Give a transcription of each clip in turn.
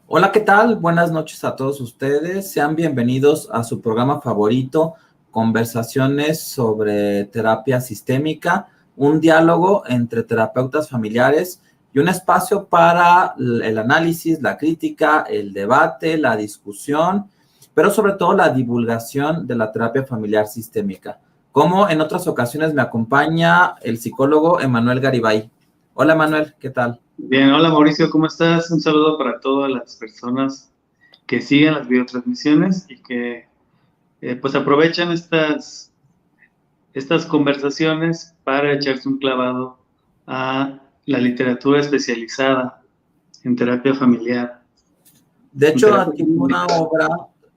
Hola, ¿qué tal? Buenas noches a todos ustedes. Sean bienvenidos a su programa favorito, Conversaciones sobre Terapia Sistémica, un diálogo entre terapeutas familiares y un espacio para el análisis, la crítica, el debate, la discusión, pero sobre todo la divulgación de la terapia familiar sistémica. Como en otras ocasiones me acompaña el psicólogo Emanuel Garibay. Hola, Emanuel, ¿qué tal? Bien, hola Mauricio, ¿cómo estás? Un saludo para todas las personas que siguen las videotransmisiones y que pues aprovechan estas conversaciones para echarse un clavado a la literatura especializada en terapia familiar, De en hecho, terapia adquirí una sistémica. obra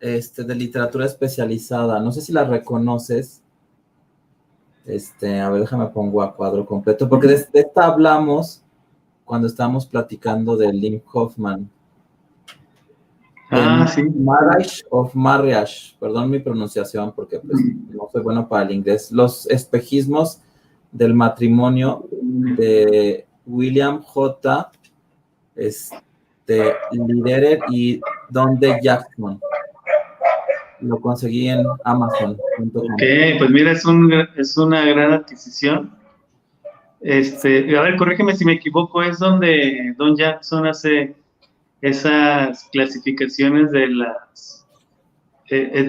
de literatura especializada. No sé si la reconoces. A ver, déjame pongo a cuadro completo, porque de esta hablamos cuando estábamos platicando de Lynn Hoffman. Ah, sí. Marriage of Marriage. Perdón mi pronunciación, porque pues no soy bueno para el inglés. Los espejismos del matrimonio de William J. Lederer y Don D. Jackson. Lo conseguí en Ok, Amazon.com. pues mira, es una gran adquisición. A ver, corrígeme si me equivoco, es donde Don Jackson hace esas clasificaciones de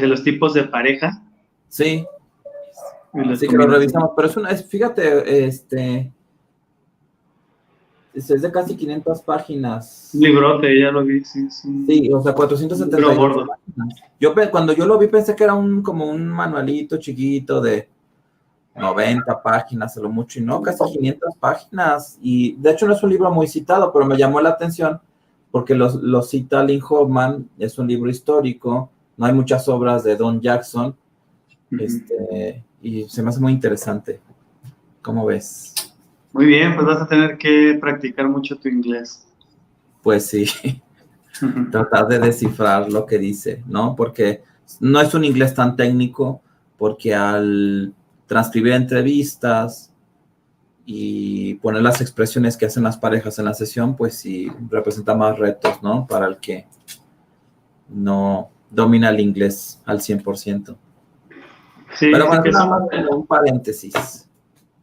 los tipos de pareja Sí, y las sí que lo combinaciones. revisamos, pero fíjate, es de casi 500 Un páginas. librote, ya lo vi, sí, es Sí, o sea, un libro 478 gordo. páginas. Cuando yo lo vi pensé que era como un manualito chiquito de 90 páginas, a lo mucho, y no, casi 500 páginas. Y de hecho no es un libro muy citado, pero me llamó la atención porque lo cita Lynn Hoffman, es un libro histórico, no hay muchas obras de Don Jackson, y se me hace muy interesante. ¿Cómo ves? Muy bien, pues vas a tener que practicar mucho tu inglés. Pues sí, tratar de descifrar lo que dice, ¿no? Porque no es un inglés tan técnico, porque al transcribir entrevistas y poner las expresiones que hacen las parejas en la sesión, pues sí representa más retos, ¿no? Para el que no domina el inglés al 100%. Sí, Pero sí bueno, que es nada sí. más como un paréntesis.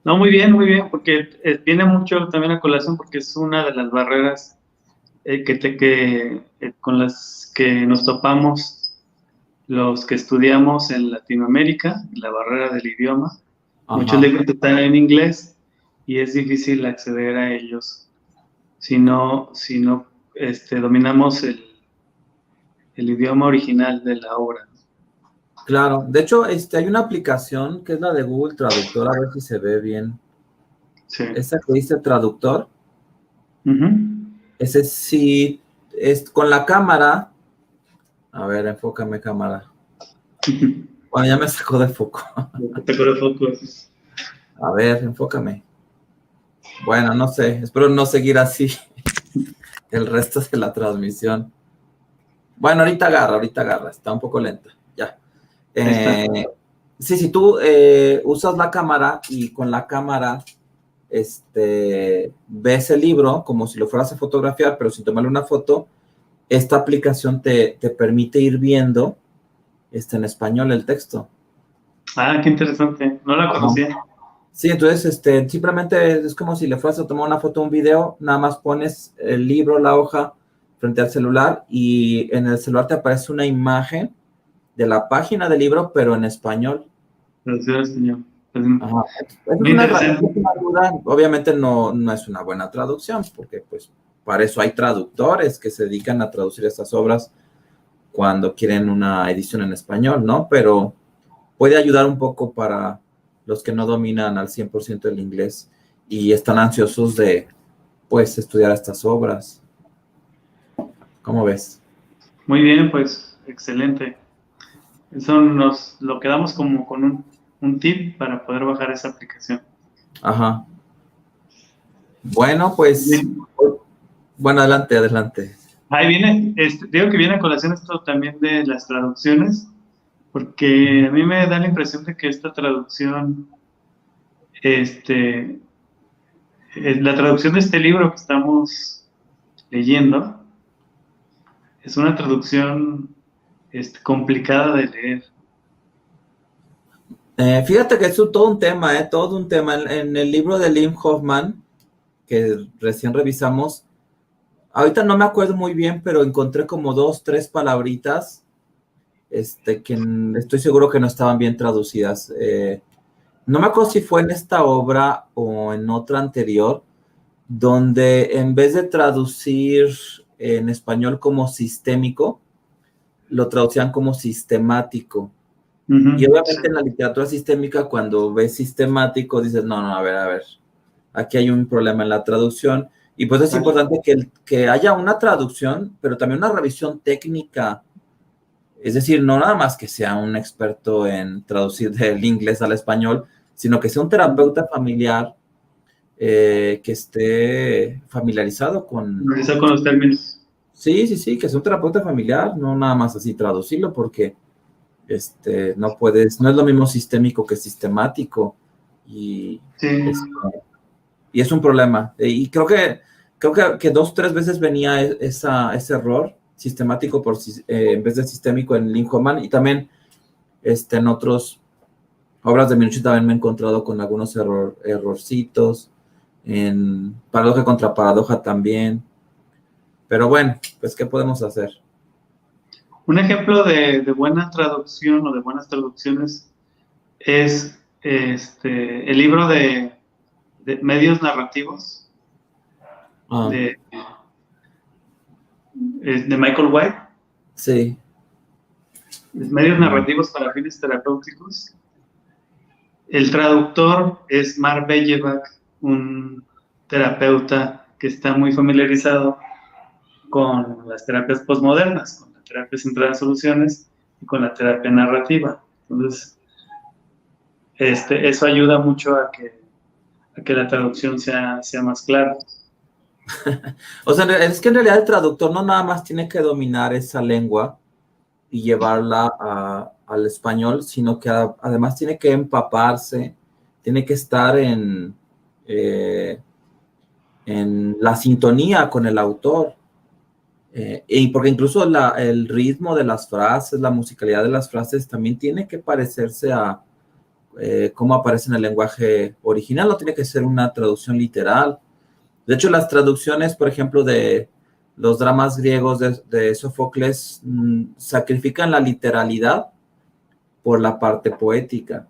No, muy bien, porque viene mucho también a colación porque es una de las barreras con las que nos topamos los que estudiamos en Latinoamérica, la barrera del idioma. Muchos Ajá, libros están en inglés y es difícil acceder a ellos si no dominamos el idioma original de la obra. claro. De hecho, hay una aplicación que es la de Google Traductor, a ver si se ve bien. Sí. Esa que dice traductor, Ujú. ese sí es con la cámara. A ver, enfócame cámara. Bueno, ya me sacó de foco. Te acuerdas poco. A ver, enfócame. Bueno, no sé, espero no seguir así el resto de la transmisión. Bueno, ahorita agarra, está un poco lenta. Ya. Ahí está. Eh, sí, si tú usas la cámara y con la cámara ves el libro como si lo fueras a fotografiar, pero sin tomarle una foto, esta aplicación te permite ir viendo en español el texto. Ah, qué interesante. No la Ajá. conocía. Sí, entonces simplemente es como si le fueras a tomar una foto o un video, nada más pones el libro, la hoja frente al celular y en el celular te aparece una imagen de la página del libro, pero en español. Gracias, señor. Pues, Ajá. Esa es muy una interesante. herramienta sin duda. Obviamente no es una buena traducción, porque pues para eso hay traductores que se dedican a traducir estas obras cuando quieren una edición en español, ¿no? Pero puede ayudar un poco para los que no dominan al 100% el inglés y están ansiosos de, pues, estudiar estas obras. ¿Cómo ves? Muy bien, pues, excelente. Eso nos lo quedamos como con un tip para poder bajar esa aplicación. Ajá. Bueno, pues, Bien. bueno, adelante, adelante. Ahí viene, digo que viene a colación esto también de las traducciones, porque a mí me da la impresión de que esta traducción, este, la traducción de este libro que estamos leyendo, es una traducción complicada de leer. Fíjate que es todo un tema, todo un tema. En el libro de Lim Hoffman, que recién revisamos, ahorita no me acuerdo muy bien, pero encontré como 2, 3 palabritas, que estoy seguro que no estaban bien traducidas. No me acuerdo si fue en esta obra o en otra anterior, donde en vez de traducir en español como sistémico, lo traducían como sistemático. Y obviamente en la literatura sistémica, cuando ves sistemático, dices, no, a ver, aquí hay un problema en la traducción. Y pues es importante que haya una traducción, pero también una revisión técnica. Es decir, no nada más que sea un experto en traducir del inglés al español, sino que sea un terapeuta familiar que esté familiarizado con... Empezar con los términos. Sí, que sea un terapeuta familiar, no nada más así traducirlo, porque no puedes, no es lo mismo sistémico que sistemático, y, Sí. y es un problema. Y creo que 2, 3 veces venía ese error sistemático en vez de sistémico en Lincoln, y también en otras obras de Minucci también me he encontrado con algunos errorcitos, en paradoja contra paradoja también. Pero bueno, pues, ¿qué podemos hacer? Un ejemplo de buena traducción o de buenas traducciones es el libro de medios narrativos de Michael White. Sí. Medios narrativos para fines terapéuticos. El traductor es Mark Bellevach, un terapeuta que está muy familiarizado con las terapias postmodernas, con la terapia centrada en soluciones y con la terapia narrativa. Entonces, eso ayuda mucho a que la traducción sea más clara. O sea, es que en realidad el traductor no nada más tiene que dominar esa lengua y llevarla al español, sino que además tiene que empaparse, tiene que estar en la sintonía con el autor. Y porque incluso el ritmo de las frases, la musicalidad de las frases también tiene que parecerse a cómo aparece en el lenguaje original, no tiene que ser una traducción literal. De hecho, las traducciones, por ejemplo, de los dramas griegos de Sófocles sacrifican la literalidad por la parte poética,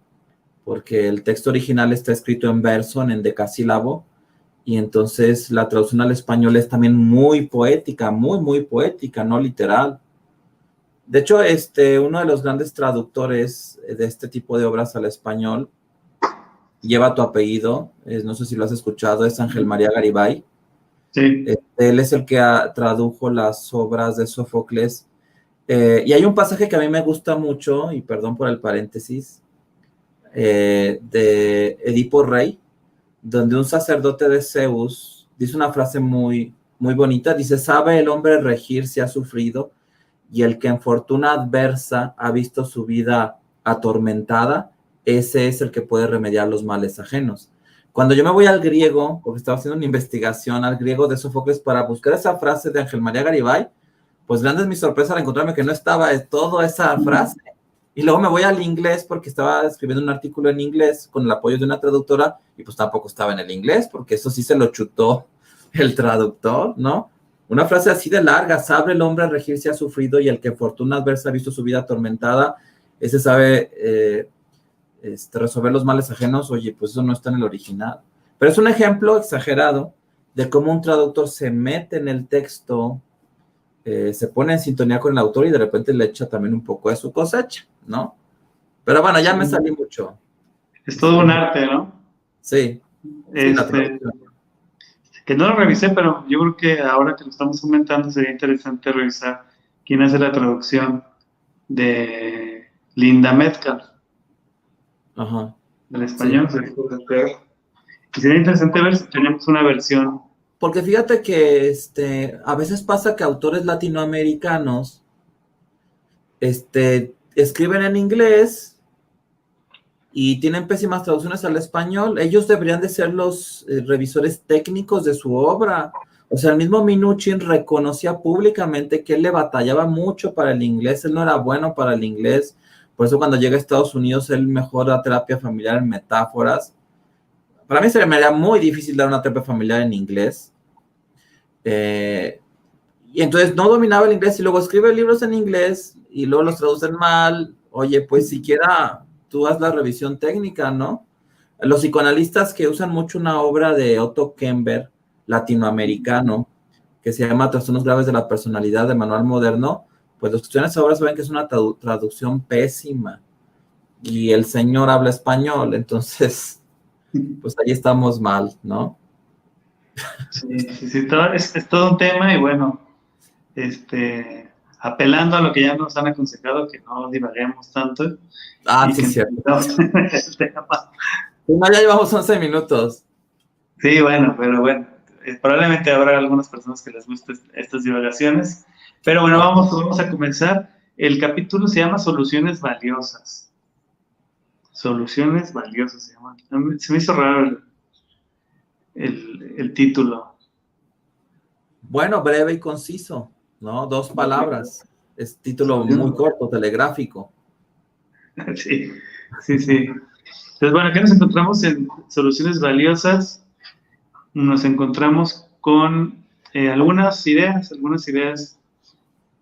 porque el texto original está escrito en verso, en endecasílabo, y entonces la traducción al español es también muy poética, muy poética, no literal. De hecho, uno de los grandes traductores de este tipo de obras al español lleva tu apellido, no sé si lo has escuchado, es Ángel María Garibay. Sí. Él es el que tradujo las obras de Sófocles. Y hay un pasaje que a mí me gusta mucho, y perdón por el paréntesis, de Edipo Rey, donde un sacerdote de Zeus dice una frase muy bonita, dice, sabe el hombre regir si ha sufrido, y el que en fortuna adversa ha visto su vida atormentada, ese es el que puede remediar los males ajenos. Cuando yo me voy al griego, porque estaba haciendo una investigación al griego de Sófocles para buscar esa frase de Ángel María Garibay, pues grande es mi sorpresa al encontrarme que no estaba toda esa frase. Y luego me voy al inglés porque estaba escribiendo un artículo en inglés con el apoyo de una traductora y pues tampoco estaba en el inglés porque eso sí se lo chutó el traductor, ¿no? Una frase así de larga, sabe el hombre regir si ha sufrido y el que fortuna adversa ha visto su vida atormentada, ese sabe resolver los males ajenos. Oye, pues eso no está en el original. Pero es un ejemplo exagerado de cómo un traductor se mete en el texto, se pone en sintonía con el autor y de repente le echa también un poco de su cosecha, ¿no? Pero bueno, ya me salí mucho. Es todo un arte, ¿no? Sí. Que no lo revisé, pero yo creo que ahora que lo estamos comentando sería interesante revisar quién hace la traducción de Linda Metcalf. Ajá. Del español. Sí. Y sería interesante ver si tenemos una versión. Porque fíjate que a veces pasa que autores latinoamericanos escriben en inglés y tienen pésimas traducciones al español. Ellos deberían de ser los revisores técnicos de su obra. O sea, el mismo Minuchin reconocía públicamente que él le batallaba mucho para el inglés, él no era bueno para el inglés, por eso cuando llega a Estados Unidos él mejora terapia familiar en metáforas. Para mí se me haría muy difícil dar una terapia familiar en inglés. Y entonces no dominaba el inglés y luego escribe libros en inglés y luego los traducen mal. Oye, pues siquiera tú haz la revisión técnica, ¿no? Los psicoanalistas que usan mucho una obra de Otto Kemper, latinoamericano, que se llama Trastornos graves de la personalidad de Manual Moderno, pues los que estudian esa obra saben que es una traducción pésima. Y el señor habla español, entonces, pues ahí estamos mal, ¿no? Sí, es todo un tema y bueno, apelando a lo que ya nos han aconsejado, que no divaguemos tanto. Ah, Y sí, que cierto. el tema. No, ya llevamos 11 minutos. Sí, bueno, pero bueno, probablemente habrá algunas personas que les gusten estas divagaciones. Pero bueno, vamos a comenzar. El capítulo se llama Soluciones Valiosas. Soluciones Valiosas se llama. Se me hizo raro el título. Bueno, breve y conciso, ¿no? 2 palabras. Es título muy corto, telegráfico. Sí. Entonces, bueno, ¿qué nos encontramos en Soluciones Valiosas? Nos encontramos con algunas ideas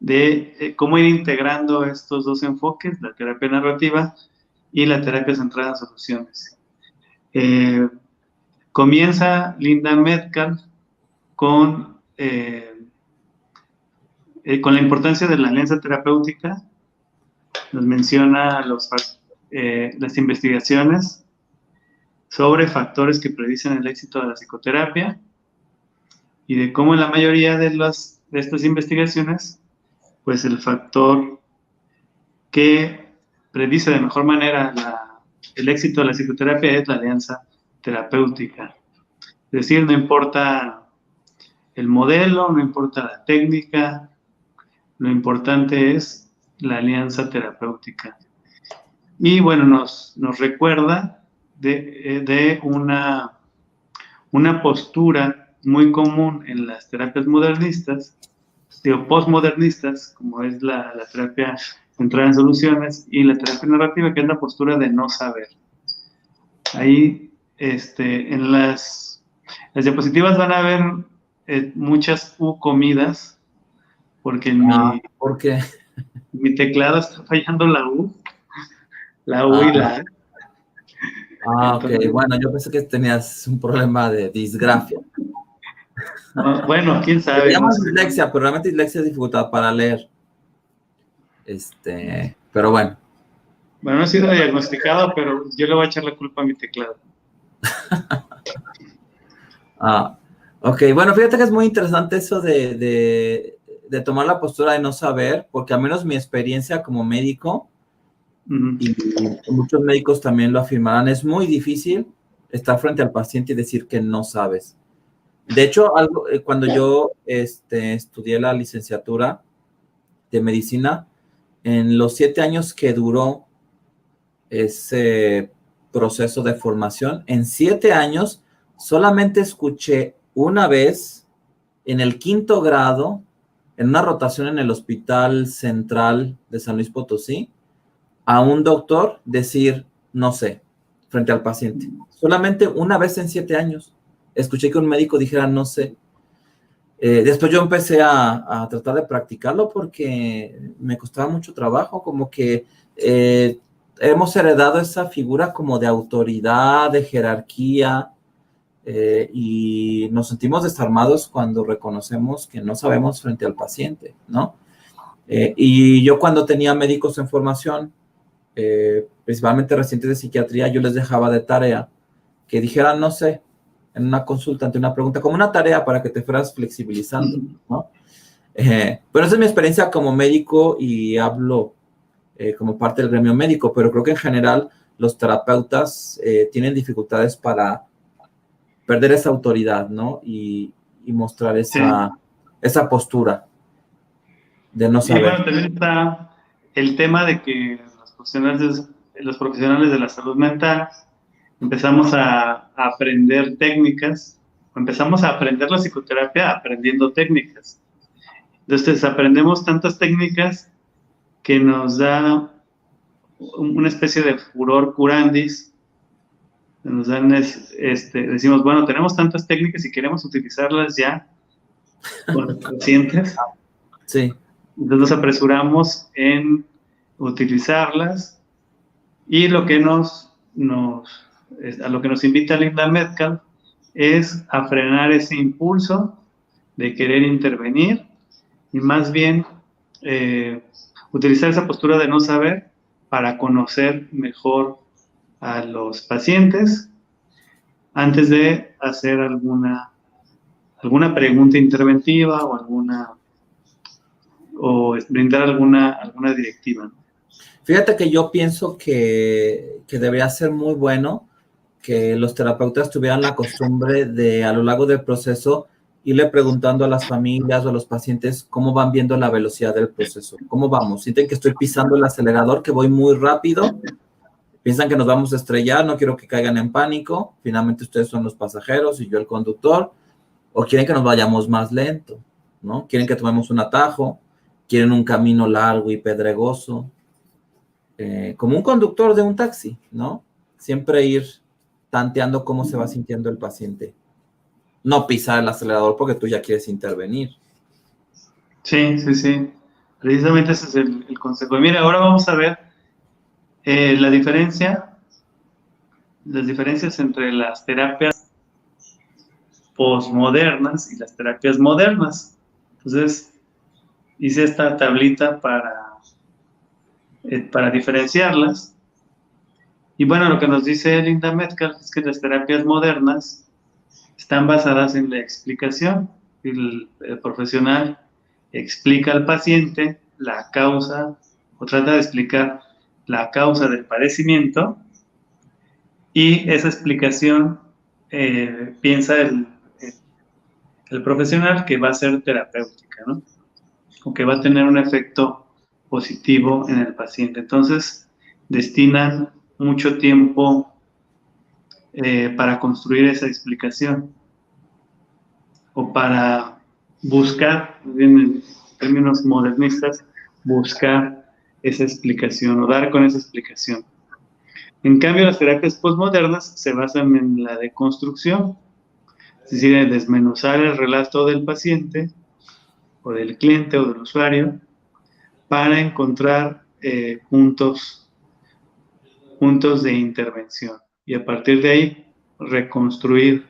de cómo ir integrando estos dos enfoques, la terapia narrativa y la terapia centrada en soluciones. Comienza Linda Metcalf con la importancia de la alianza terapéutica. Nos menciona las investigaciones sobre factores que predicen el éxito de la psicoterapia y de cómo en la mayoría de estas investigaciones, pues el factor que predice de mejor manera el éxito de la psicoterapia es la alianza terapéutica. Es decir, no importa el modelo, no importa la técnica, lo importante es la alianza terapéutica. Y bueno, nos recuerda de una postura muy común en las terapias modernistas, postmodernistas, como es la terapia centrada en soluciones, y la terapia narrativa, que es la postura de no saber. Ahí, en las diapositivas van a ver muchas U comidas, porque ¿Por qué? mi teclado está fallando la U y la A. Ok, bueno, yo pensé que tenías un problema de disgrafia. Bueno, quién Se sabe. llama dislexia, pero realmente dislexia es dificultad para leer. Pero bueno. Bueno, no ha sido diagnosticado, pero yo le voy a echar la culpa a mi teclado. Ok, bueno, fíjate que es muy interesante eso de tomar la postura de no saber, porque al menos mi experiencia como médico, y muchos médicos también lo afirmarán, es muy difícil estar frente al paciente y decir que no sabes. De hecho, cuando yo estudié la licenciatura de medicina, en los 7 años que duró ese proceso de formación, en 7 años solamente escuché una vez en el 5º grado, en una rotación en el Hospital Central de San Luis Potosí, a un doctor decir, no sé, frente al paciente. Solamente una vez en 7 años escuché que un médico dijera, no sé. Después yo empecé a tratar de practicarlo porque me costaba mucho trabajo, como que hemos heredado esa figura como de autoridad, de jerarquía, y nos sentimos desarmados cuando reconocemos que no sabemos frente al paciente, ¿no? Y yo cuando tenía médicos en formación, principalmente residentes de psiquiatría, yo les dejaba de tarea que dijeran, no sé, en una consulta ante una pregunta, como una tarea para que te fueras flexibilizando, ¿no? Pero esa es mi experiencia como médico y hablo como parte del gremio médico, pero creo que en general los terapeutas tienen dificultades para perder esa autoridad, ¿no? Y mostrar esa postura de no saber. Y bueno, también está el tema de que los profesionales de la salud mental empezamos a aprender técnicas empezamos a aprender la psicoterapia aprendiendo técnicas. Entonces aprendemos tantas técnicas que nos da una especie de furor curandis. Nos dan decimos, bueno, tenemos tantas técnicas y queremos utilizarlas ya con los pacientes. Sí. Entonces nos apresuramos en utilizarlas y lo que a lo que nos invita Linda Metcalf es a frenar ese impulso de querer intervenir y más bien utilizar esa postura de no saber para conocer mejor a los pacientes antes de hacer alguna pregunta interventiva o brindar alguna directiva. Fíjate que yo pienso que debería ser muy bueno que los terapeutas tuvieran la costumbre de, a lo largo del proceso, irle preguntando a las familias o a los pacientes cómo van viendo la velocidad del proceso. ¿Cómo vamos? ¿Sienten que estoy pisando el acelerador, que voy muy rápido? ¿Piensan que nos vamos a estrellar? No quiero que caigan en pánico. Finalmente ustedes son los pasajeros y yo el conductor. ¿O quieren que nos vayamos más lento? ¿No? ¿Quieren que tomemos un atajo? ¿Quieren un camino largo y pedregoso? Como un conductor de un taxi, ¿no? Siempre ir tanteando cómo se va sintiendo el paciente. No pisar el acelerador porque tú ya quieres intervenir. Sí. Precisamente ese es el consejo. Mira, ahora vamos a ver las diferencias entre las terapias posmodernas y las terapias modernas. Entonces, hice esta tablita para diferenciarlas. Y bueno, lo que nos dice Linda Metcalf es que las terapias modernas están basadas en la explicación. El profesional explica al paciente la causa o trata de explicar la causa del padecimiento y esa explicación piensa el profesional que va a ser terapéutica, ¿no? O que va a tener un efecto positivo en el paciente. Entonces, destinan mucho tiempo para construir esa explicación o para buscar, en términos modernistas, buscar esa explicación o dar con esa explicación. En cambio, las terapias postmodernas se basan en la deconstrucción, es decir, en desmenuzar el relato del paciente o del cliente o del usuario para encontrar puntos de intervención y a partir de ahí reconstruir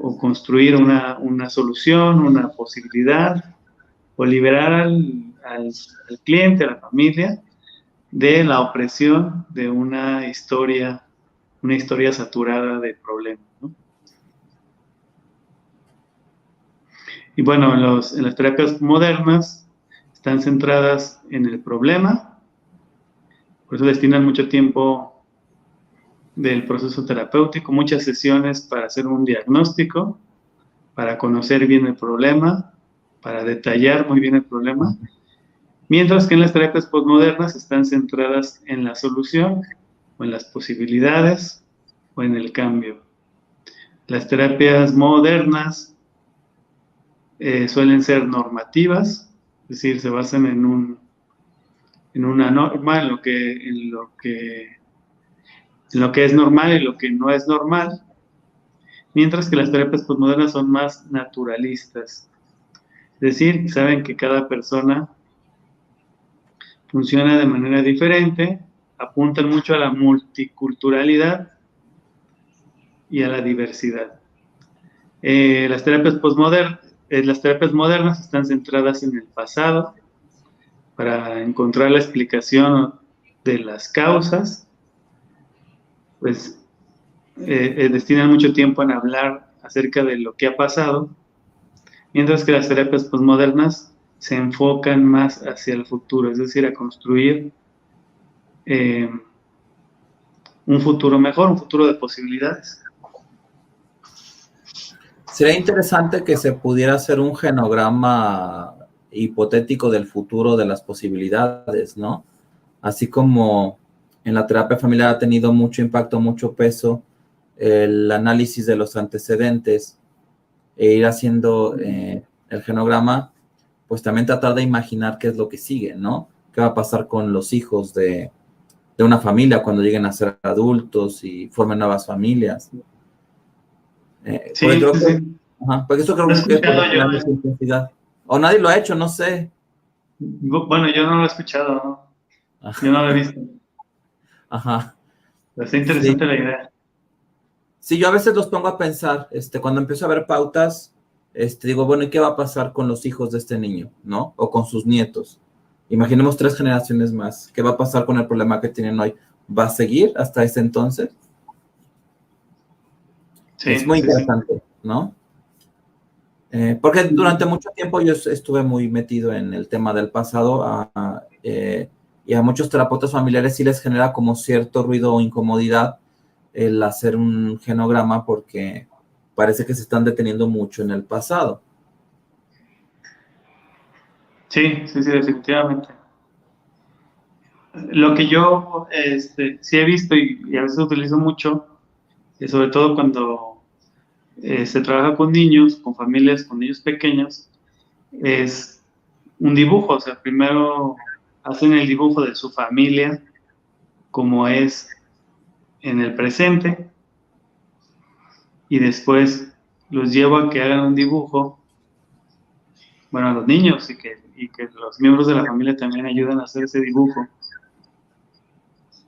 o construir una solución, una posibilidad o liberar al cliente, a la familia, de la opresión de una historia saturada de problemas, ¿no? Y bueno, en las terapias modernas están centradas en el problema, por eso destinan mucho tiempo del proceso terapéutico, muchas sesiones para hacer un diagnóstico, para conocer bien el problema, para detallar muy bien el problema, mientras que en las terapias postmodernas están centradas en la solución o en las posibilidades o en el cambio. Las terapias modernas suelen ser normativas, es decir, se basan en una norma, en lo que es normal y lo que no es normal, mientras que las terapias postmodernas son más naturalistas, es decir, saben que cada persona funciona de manera diferente, apuntan mucho a la multiculturalidad y a la diversidad. Las terapias modernas están centradas en el pasado para encontrar la explicación de las causas, pues destinan mucho tiempo en hablar acerca de lo que ha pasado, mientras que las terapias postmodernas se enfocan más hacia el futuro, es decir, a construir un futuro mejor, un futuro de posibilidades. Sería interesante que se pudiera hacer un genograma hipotético del futuro de las posibilidades, ¿no? Así como en la terapia familiar ha tenido mucho impacto, mucho peso el análisis de los antecedentes e ir haciendo el genograma, pues también tratar de imaginar qué es lo que sigue, ¿no? ¿Qué va a pasar con los hijos de una familia cuando lleguen a ser adultos y formen nuevas familias? Porque Sí, creo sí, que, sí. porque eso creo Lo he que es por escuchado lo que yo. da mucha intensidad. O nadie lo ha hecho, no sé. Bueno, yo no lo he escuchado, ¿no? Yo no lo he visto. Ajá. Pero está Sí. interesante la idea. Sí, yo a veces los pongo a pensar, cuando empiezo a ver pautas, digo, bueno, ¿y qué va a pasar con los hijos de este niño, no? O con sus nietos. Imaginemos 3 generaciones más. ¿Qué va a pasar con el problema que tienen hoy? ¿Va a seguir hasta ese entonces? Es Sí, muy sí, sí. interesante, ¿no? Porque durante mucho tiempo yo estuve muy metido en el tema del pasado y a muchos terapeutas familiares sí les genera como cierto ruido o incomodidad el hacer un genograma porque parece que se están deteniendo mucho en el pasado. Sí, sí, sí, definitivamente. Lo que yo sí he visto y a veces utilizo mucho, sobre todo cuando se trabaja con niños, con familias, con niños pequeños, es un dibujo. O sea, primero hacen el dibujo de su familia, como es en el presente, y después los llevo a que hagan un dibujo, bueno, a los niños, y que los miembros de la familia también ayuden a hacer ese dibujo,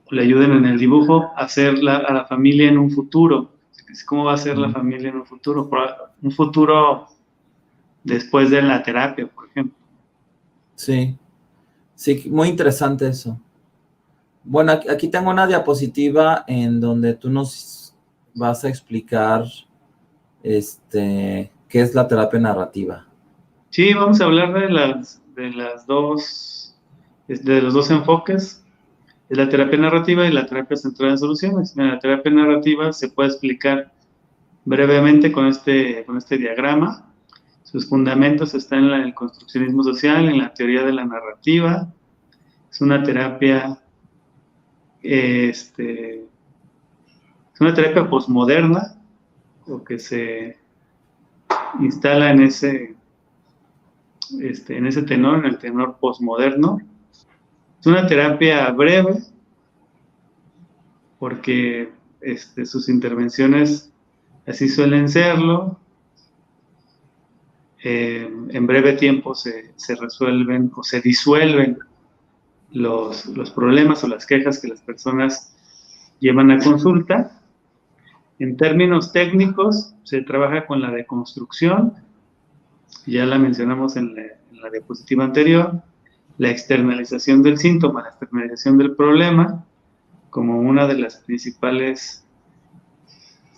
le ayuden en el dibujo a hacer a la familia en un futuro. ¿Cómo va a ser la familia en un futuro? Un futuro después de la terapia, por ejemplo. Sí, sí, muy interesante eso. Bueno, aquí tengo una diapositiva en donde tú nos vas a explicar qué es la terapia narrativa. Sí, vamos a hablar de los dos enfoques, de la terapia narrativa y la terapia centrada en soluciones. En la terapia narrativa se puede explicar brevemente con este diagrama. Sus fundamentos están en el construccionismo social, en la teoría de la narrativa. Es una terapia, es una terapia posmoderna, o que se instala en ese tenor, en el tenor posmoderno. Es una terapia breve porque sus intervenciones así suelen serlo. En breve tiempo se resuelven o se disuelven los problemas o las quejas que las personas llevan a consulta. En términos técnicos, se trabaja con la deconstrucción, ya la mencionamos en la diapositiva anterior, la externalización del síntoma, la externalización del problema, como una de los principales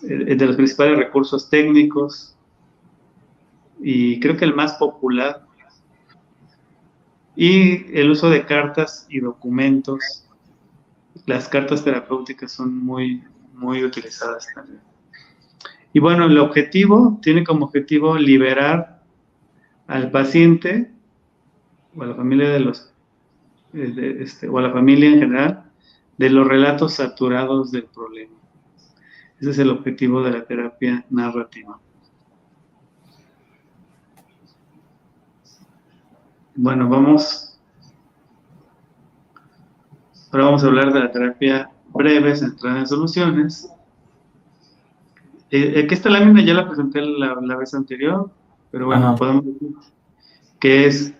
recursos técnicos, y creo que el más popular, y el uso de cartas y documentos. Las cartas terapéuticas son muy, muy utilizadas también. Y bueno, el objetivo tiene como objetivo liberar al paciente o a la familia o a la familia en general de los relatos saturados del problema. Ese es el objetivo de la terapia narrativa. Bueno, ahora vamos a hablar de la terapia breve, centrada en soluciones. Que esta lámina ya la presenté la vez anterior, pero bueno, Ajá. podemos decir que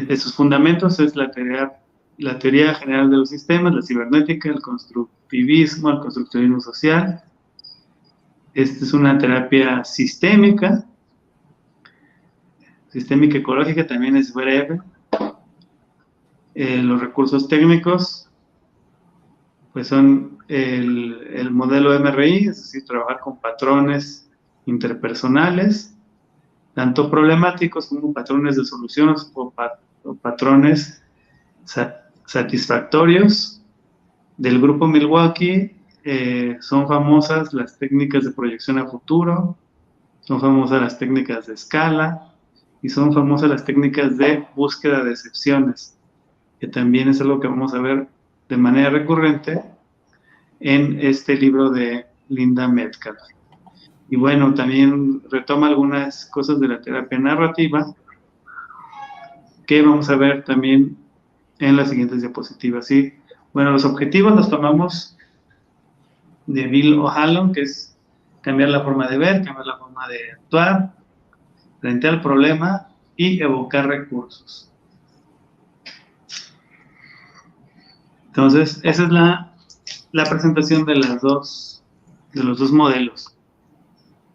de sus fundamentos es la teoría general de los sistemas, la cibernética, el constructivismo social. Esta es una terapia sistémica ecológica, también es breve. Los recursos técnicos pues son el modelo MRI, es decir, trabajar con patrones interpersonales, tanto problemáticos como patrones de soluciones o patrones satisfactorios. Del grupo Milwaukee son famosas las técnicas de proyección a futuro, son famosas las técnicas de escala y son famosas las técnicas de búsqueda de excepciones, que también es algo que vamos a ver de manera recurrente en este libro de Linda Metcalf. Y bueno, también retoma algunas cosas de la terapia narrativa que vamos a ver también en las siguientes diapositivas. ¿Sí? Bueno, los objetivos los tomamos de Bill O'Halloran, que es cambiar la forma de ver, cambiar la forma de actuar frente al problema y evocar recursos. Entonces, esa es la presentación de los dos modelos.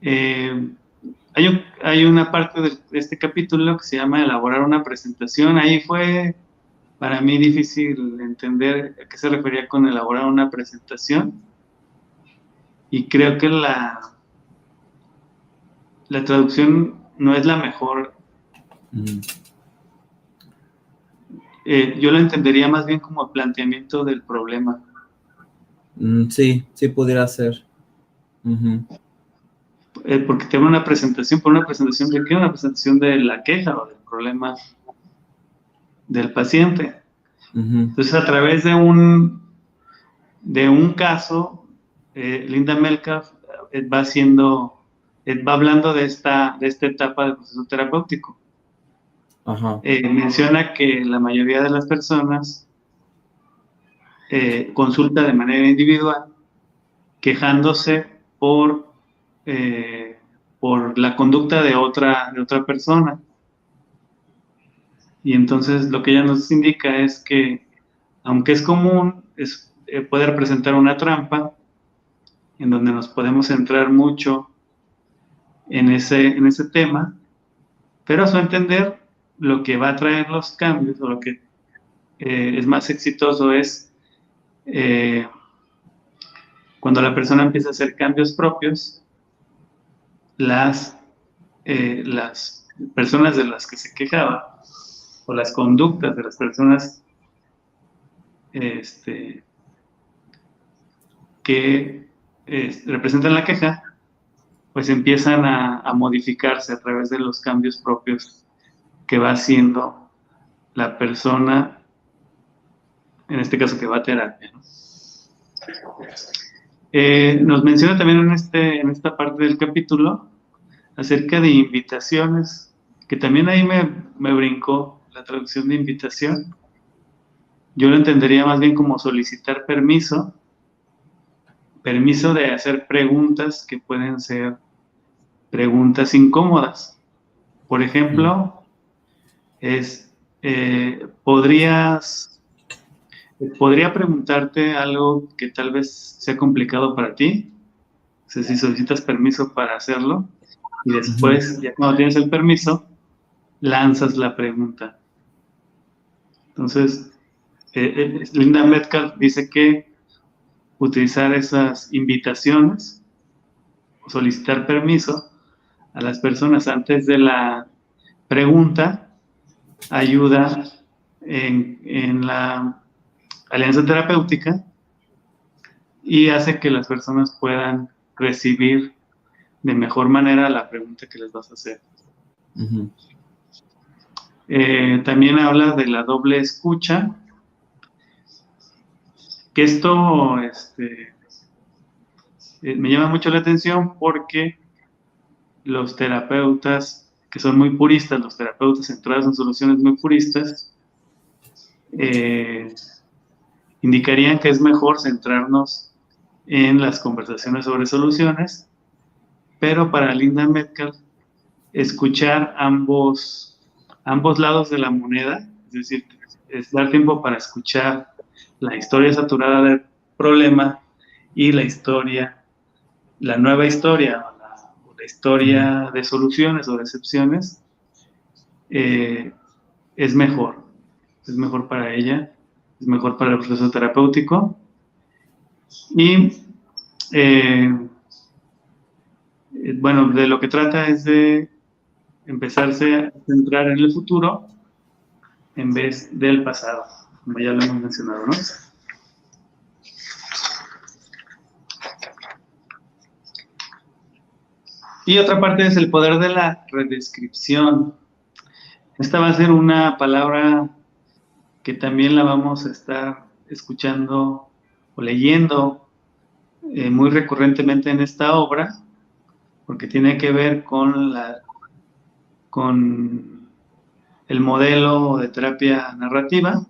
Hay una parte de este capítulo que se llama elaborar una presentación. Ahí fue para mí difícil entender a qué se refería con elaborar una presentación. Y creo que la traducción no es la mejor. Yo lo entendería más bien como planteamiento del problema. Sí, sí pudiera ser. Porque tengo una presentación, ¿por una presentación de qué? Una presentación de la queja o del problema del paciente. Entonces, a través de un caso, Linda Metcalf va hablando de esta etapa del proceso terapéutico. Menciona que la mayoría de las personas consulta de manera individual, quejándose por la conducta de otra persona. Y entonces lo que ella nos indica es que, aunque es común, puede representar una trampa en donde nos podemos centrar mucho en ese tema, pero a su entender, lo que va a traer los cambios, o lo que es más exitoso es cuando la persona empieza a hacer cambios propios, las personas de las que se quejaba, o las conductas de las personas que representan la queja, pues empiezan a modificarse a través de los cambios propios que va haciendo la persona, en este caso que va a terapia, ¿no? Nos menciona también en esta parte del capítulo acerca de invitaciones, que también ahí me brincó la traducción de invitación. Yo lo entendería más bien como solicitar permiso de hacer preguntas que pueden ser preguntas incómodas. Por ejemplo, podría preguntarte algo que tal vez sea complicado para ti. O sea, si solicitas permiso para hacerlo, y después, ya cuando tienes el permiso, lanzas la pregunta. Entonces, Linda Metcalf dice que utilizar esas invitaciones, o solicitar permiso a las personas antes de la pregunta, ayuda en la alianza terapéutica y hace que las personas puedan recibir de mejor manera la pregunta que les vas a hacer. También habla de la doble escucha, que esto me llama mucho la atención porque los terapeutas que son muy puristas, los terapeutas centrados en soluciones muy puristas, indicarían que es mejor centrarnos en las conversaciones sobre soluciones, pero para Linda Metcalf, escuchar ambos lados de la moneda, es decir, es dar tiempo para escuchar la historia saturada del problema y la nueva historia, la historia de soluciones o de excepciones, es mejor para ella, es mejor para el proceso terapéutico. Y bueno, de lo que trata es de empezarse a centrar en el futuro en vez del pasado, como ya lo hemos mencionado, ¿no? Y otra parte es el poder de la redescripción. Esta va a ser una palabra que también la vamos a estar escuchando o leyendo muy recurrentemente en esta obra, porque tiene que ver con el modelo de terapia narrativa.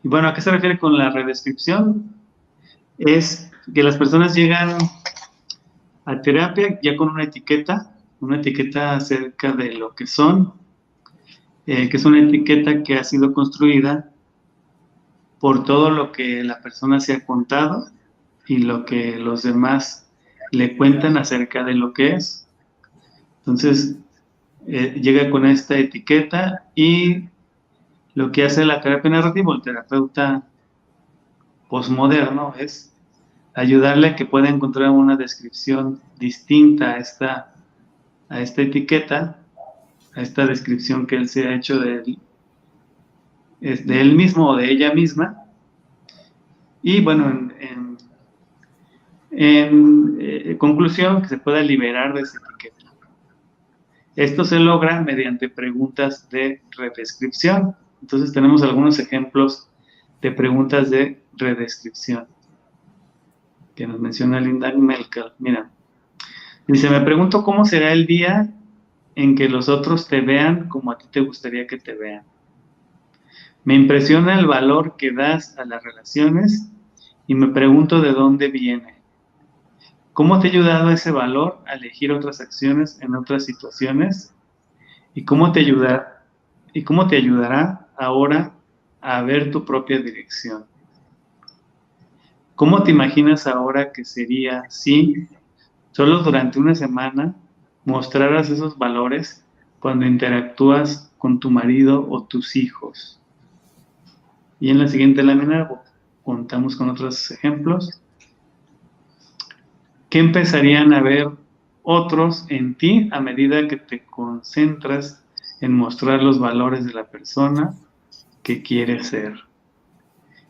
Y bueno, ¿a qué se refiere con la redescripción? Es que las personas llegan a terapia ya con una etiqueta acerca de lo que son, que es una etiqueta que ha sido construida por todo lo que la persona se ha contado y lo que los demás le cuentan acerca de lo que es. Entonces, llega con esta etiqueta y lo que hace la terapia narrativa, el terapeuta posmoderno, es ayudarle a que pueda encontrar una descripción distinta a esta etiqueta, a esta descripción que él se ha hecho de él mismo o de ella misma. Y bueno, en conclusión, que se pueda liberar de esa etiqueta. Esto se logra mediante preguntas de redescripción. Entonces tenemos algunos ejemplos de preguntas de redescripción que nos menciona Linda Melkel. Mira, dice, me pregunto cómo será el día en que los otros te vean como a ti te gustaría que te vean. Me impresiona el valor que das a las relaciones y me pregunto de dónde viene. ¿Cómo te ha ayudado ese valor a elegir otras acciones en otras situaciones? ¿Y cómo te ayudará ahora a ver tu propia dirección? ¿Cómo te imaginas ahora que sería si solo durante una semana mostraras esos valores cuando interactúas con tu marido o tus hijos? Y en la siguiente lámina contamos con otros ejemplos. ¿Qué empezarían a ver otros en ti a medida que te concentras en mostrar los valores de la persona que quieres ser?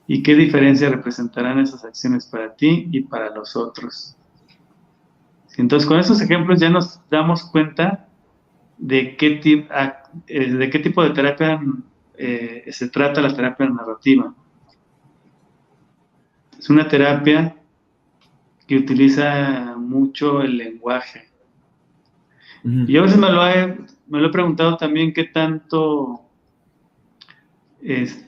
¿Y qué diferencia representarán esas acciones para ti y para los otros? Entonces, con esos ejemplos ya nos damos cuenta de qué tipo de terapia se trata la terapia narrativa. Es una terapia que utiliza mucho el lenguaje. Uh-huh. Y yo a veces me lo he preguntado también qué tanto es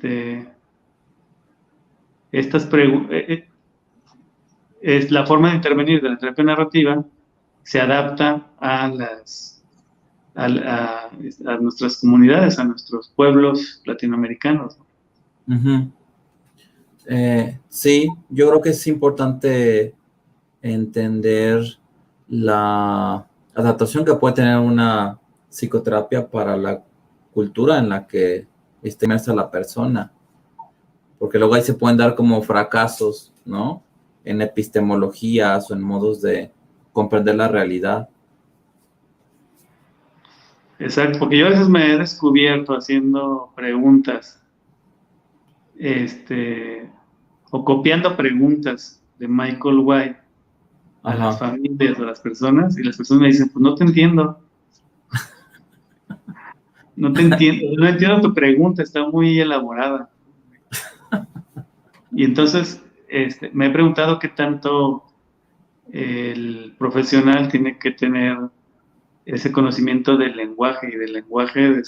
la forma de intervenir de la terapia narrativa se adapta a nuestras comunidades, a nuestros pueblos latinoamericanos. Uh-huh. Sí, yo creo que es importante entender la adaptación que puede tener una psicoterapia para la cultura en la que está inmersa la persona, porque luego ahí se pueden dar como fracasos, ¿no? En epistemologías o en modos de comprender la realidad. Exacto, porque yo a veces me he descubierto haciendo preguntas, o copiando preguntas de Michael White a Ajá. las familias, a las personas, y las personas me dicen, pues no te entiendo. No entiendo tu pregunta, está muy elaborada. Y entonces me he preguntado qué tanto el profesional tiene que tener ese conocimiento del lenguaje y del lenguaje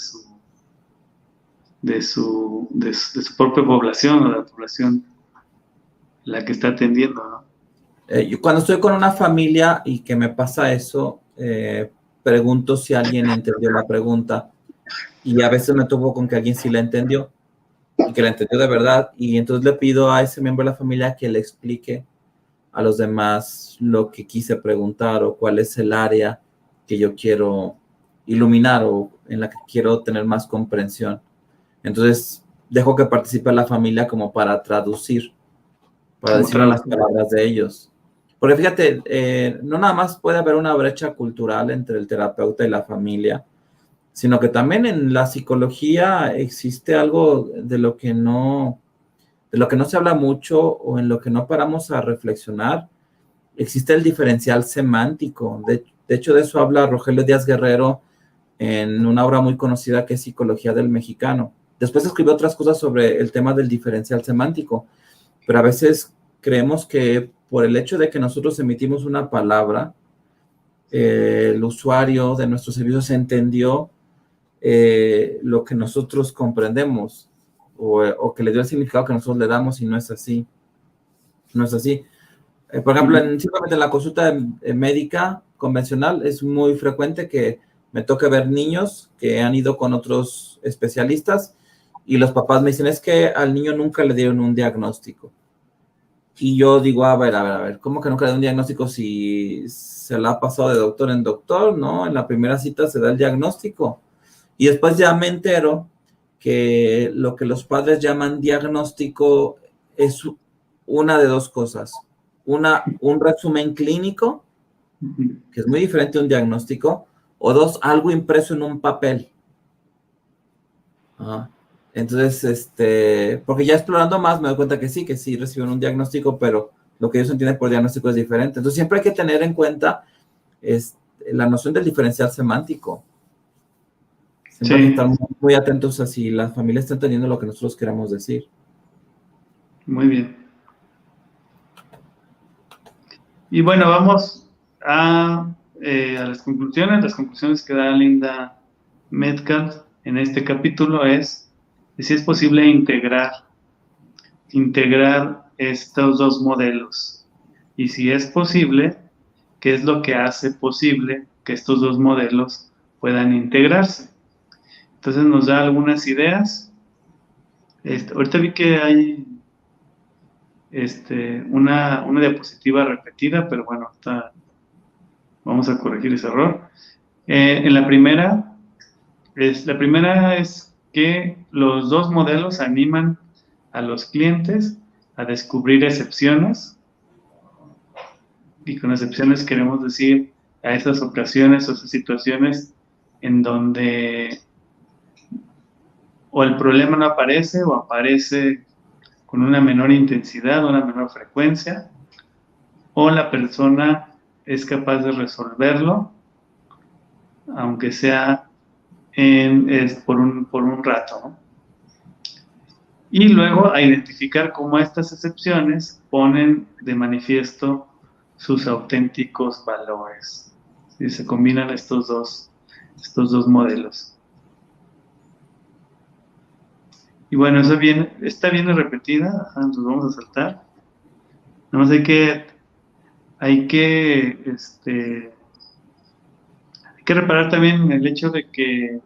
de su propia población o de la población la que está atendiendo, ¿no? Yo cuando estoy con una familia y que me pasa eso, pregunto si alguien entendió la pregunta y a veces me topo con que alguien sí la entendió y que la entendió de verdad, y entonces le pido a ese miembro de la familia que le explique a los demás lo que quise preguntar o cuál es el área que yo quiero iluminar o en la que quiero tener más comprensión. Entonces dejo que participe la familia como para traducir, para decirlo en las palabras de ellos. Porque fíjate, no nada más puede haber una brecha cultural entre el terapeuta y la familia, sino que también en la psicología existe algo de lo que no se habla mucho o en lo que no paramos a reflexionar. Existe el diferencial semántico. De hecho, de eso habla Rogelio Díaz Guerrero en una obra muy conocida que es Psicología del Mexicano. Después escribió otras cosas sobre el tema del diferencial semántico, pero a veces creemos que por el hecho de que nosotros emitimos una palabra, el usuario de nuestros servicios entendió lo que nosotros comprendemos o que le dio el significado que nosotros le damos, y no es así. No es así. Por ejemplo, simplemente en la consulta médica convencional es muy frecuente que me toque ver niños que han ido con otros especialistas y los papás me dicen, es que al niño nunca le dieron un diagnóstico. Y yo digo, a ver, ¿cómo que nunca le dieron un diagnóstico si se la ha pasado de doctor en doctor, ¿no? En la primera cita se da el diagnóstico. Y después ya me entero que lo que los padres llaman diagnóstico es una de dos cosas. Un resumen clínico, que es muy diferente a un diagnóstico, o dos, algo impreso en un papel. Entonces, porque ya explorando más me doy cuenta que sí reciben un diagnóstico, pero lo que ellos entienden por diagnóstico es diferente. Entonces siempre hay que tener en cuenta la noción del diferencial semántico. Siempre hay que estar muy atentos a si la familia está entendiendo lo que nosotros queremos decir. Muy bien. Y bueno, vamos a las conclusiones que da Linda Metcalf en este capítulo es si es posible integrar estos dos modelos. Y si es posible, ¿qué es lo que hace posible que estos dos modelos puedan integrarse? Entonces nos da algunas ideas. Ahorita vi que hay una diapositiva repetida, pero bueno, vamos a corregir ese error. La primera es que los dos modelos animan a los clientes a descubrir excepciones, y con excepciones queremos decir a esas ocasiones o esas situaciones en donde o el problema no aparece o aparece con una menor intensidad, una menor frecuencia, o la persona es capaz de resolverlo, aunque sea por un rato, ¿no? Y luego a identificar cómo estas excepciones ponen de manifiesto sus auténticos valores. ¿Sí? Se combinan estos dos modelos. Y bueno, esta viene repetida, entonces vamos a saltar. Nada más hay que reparar también en el hecho de que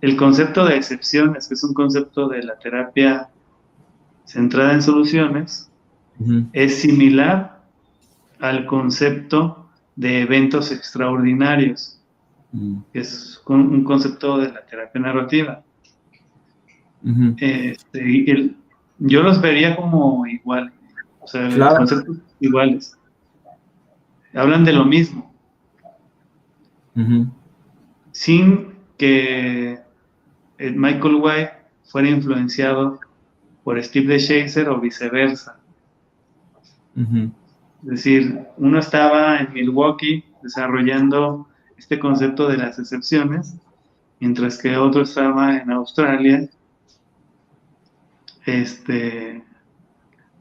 el concepto de excepciones, que es un concepto de la terapia centrada en soluciones, es similar al concepto de eventos extraordinarios, que es un concepto de la terapia narrativa. Yo los vería como igual, o sea, claro. conceptos iguales. Hablan de lo mismo, sin que Michael White fuera influenciado por Steve DeShazer o viceversa. Es decir, uno estaba en Milwaukee desarrollando este concepto de las excepciones, mientras que otro estaba en Australia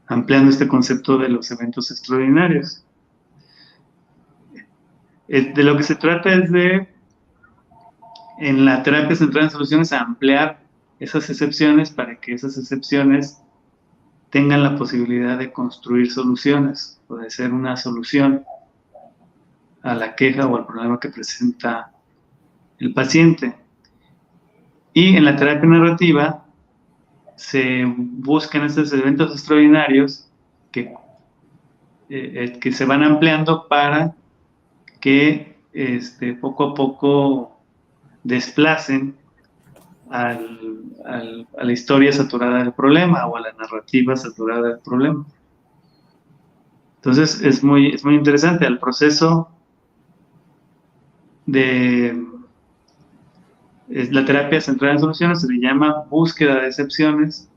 ampliando este concepto de los eventos extraordinarios. De lo que se trata es en la terapia centrada en soluciones, ampliar esas excepciones para que esas excepciones tengan la posibilidad de construir soluciones, o de ser una solución a la queja o al problema que presenta el paciente. Y en la terapia narrativa se buscan estos eventos extraordinarios que se van ampliando para que poco a poco desplacen a la historia saturada del problema o a la narrativa saturada del problema. Entonces es muy interesante. Al proceso de la terapia centrada en soluciones se le llama búsqueda de excepciones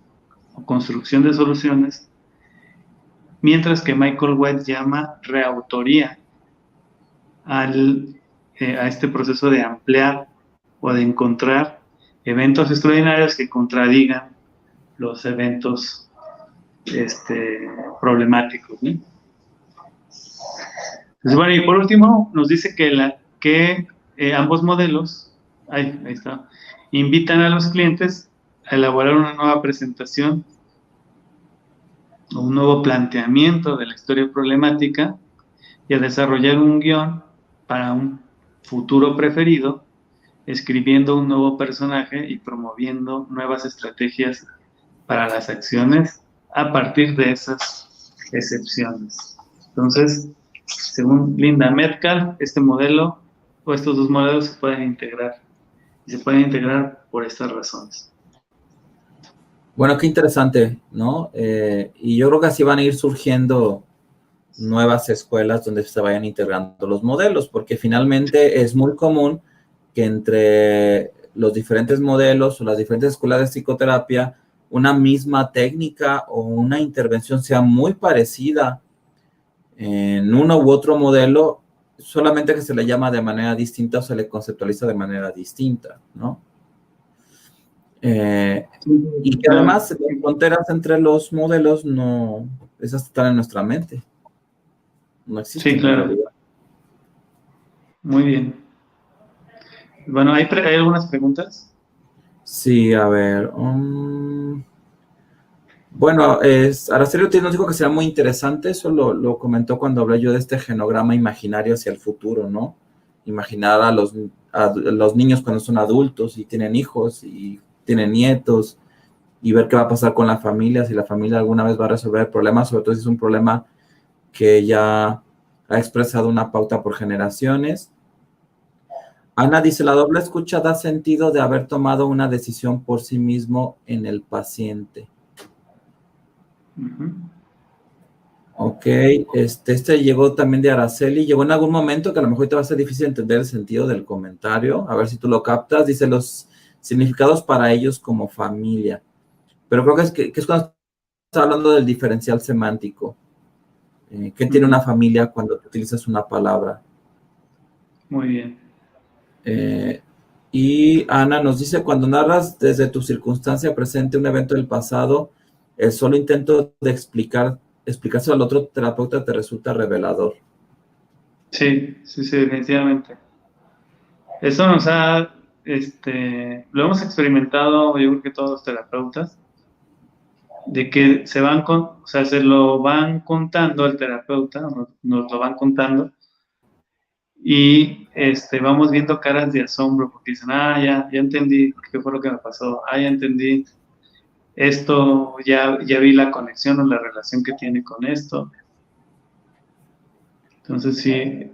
o construcción de soluciones, mientras que Michael White llama reautoría a este proceso de ampliar o de encontrar eventos extraordinarios que contradigan los eventos problemáticos, ¿no? Entonces, bueno, y por último, nos dice que ambos modelos, ahí está, invitan a los clientes a elaborar una nueva presentación o un nuevo planteamiento de la historia problemática y a desarrollar un guión para un futuro preferido, escribiendo un nuevo personaje y promoviendo nuevas estrategias para las acciones a partir de esas excepciones. Entonces, según Linda Metcalf, este modelo o estos dos modelos se pueden integrar y se pueden integrar por estas razones. Bueno, qué interesante, ¿no? Y yo creo que así van a ir surgiendo nuevas escuelas donde se vayan integrando los modelos, porque finalmente es muy común que entre los diferentes modelos o las diferentes escuelas de psicoterapia, una misma técnica o una intervención sea muy parecida en uno u otro modelo, solamente que se le llama de manera distinta o se le conceptualiza de manera distinta, ¿no? Y que además las fronteras entre los modelos no, esas están en nuestra mente. No existen. Sí, claro. Muy bien. Bueno, ¿hay algunas preguntas? Sí, a ver. Bueno, Araceli Ortiz nos dijo que será muy interesante. Eso lo comentó cuando hablé yo de este genograma imaginario hacia el futuro, ¿no? Imaginar a los niños cuando son adultos y tienen hijos y tienen nietos y ver qué va a pasar con la familia, si la familia alguna vez va a resolver el problema, sobre todo si es un problema que ya ha expresado una pauta por generaciones. Ana dice, la doble escucha da sentido de haber tomado una decisión por sí mismo en el paciente. Ok, este llegó también de Araceli, llegó en algún momento que a lo mejor te va a ser difícil entender el sentido del comentario, a ver si tú lo captas, dice los significados para ellos como familia, pero creo que es cuando está hablando del diferencial semántico, ¿qué tiene una familia cuando utilizas una palabra? Muy bien. Y Ana nos dice, cuando narras desde tu circunstancia presente un evento del pasado, el solo intento de explicárselo al otro terapeuta te resulta revelador. Sí, definitivamente. Eso nos lo hemos experimentado, yo creo que todos los terapeutas, de que se lo van contando al terapeuta, nos lo van contando, y vamos viendo caras de asombro, porque dicen, ya entendí qué fue lo que me pasó, ya entendí esto, ya vi la conexión o la relación que tiene con esto. Entonces sí,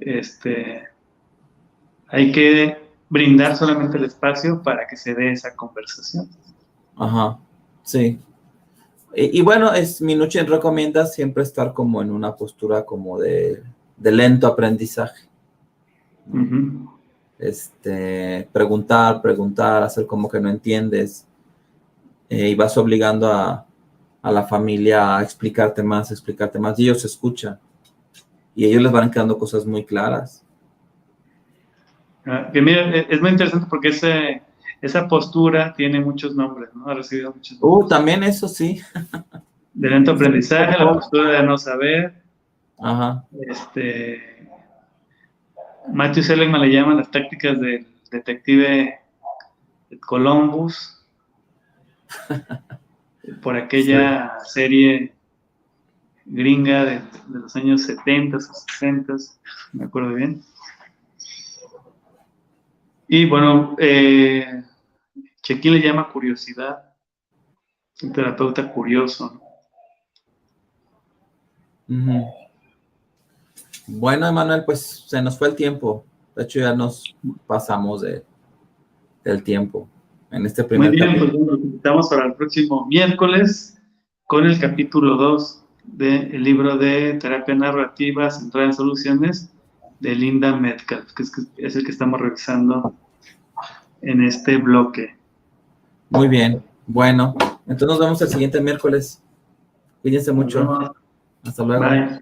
hay que brindar solamente el espacio para que se dé esa conversación. Ajá, sí. Y bueno, Minuchin recomienda siempre estar como en una postura como de lento aprendizaje. Preguntar, hacer como que no entiendes, y vas obligando a la familia a explicarte más, y ellos escuchan, y ellos les van quedando cosas muy claras. Que mira, es muy interesante porque esa postura tiene muchos nombres, ¿no? Ha recibido muchos nombres. También eso sí. De lento aprendizaje, la postura de no saber. Ajá. Matthew Seligman le llama las tácticas del detective Columbus, por aquella serie gringa de los años 70 o 60, me acuerdo bien. Y bueno, Chequín le llama curiosidad, un terapeuta curioso, ¿no? Bueno, Emanuel, pues se nos fue el tiempo. De hecho, ya nos pasamos del tiempo en este primer capítulo. Muy bien, pues nos invitamos para el próximo miércoles con el capítulo 2 del libro de terapia narrativa centrada en soluciones de Linda Metcalf, que es el que estamos revisando en este bloque. Muy bien. Bueno, entonces nos vemos el siguiente miércoles. Cuídense mucho. Hasta luego. Bye.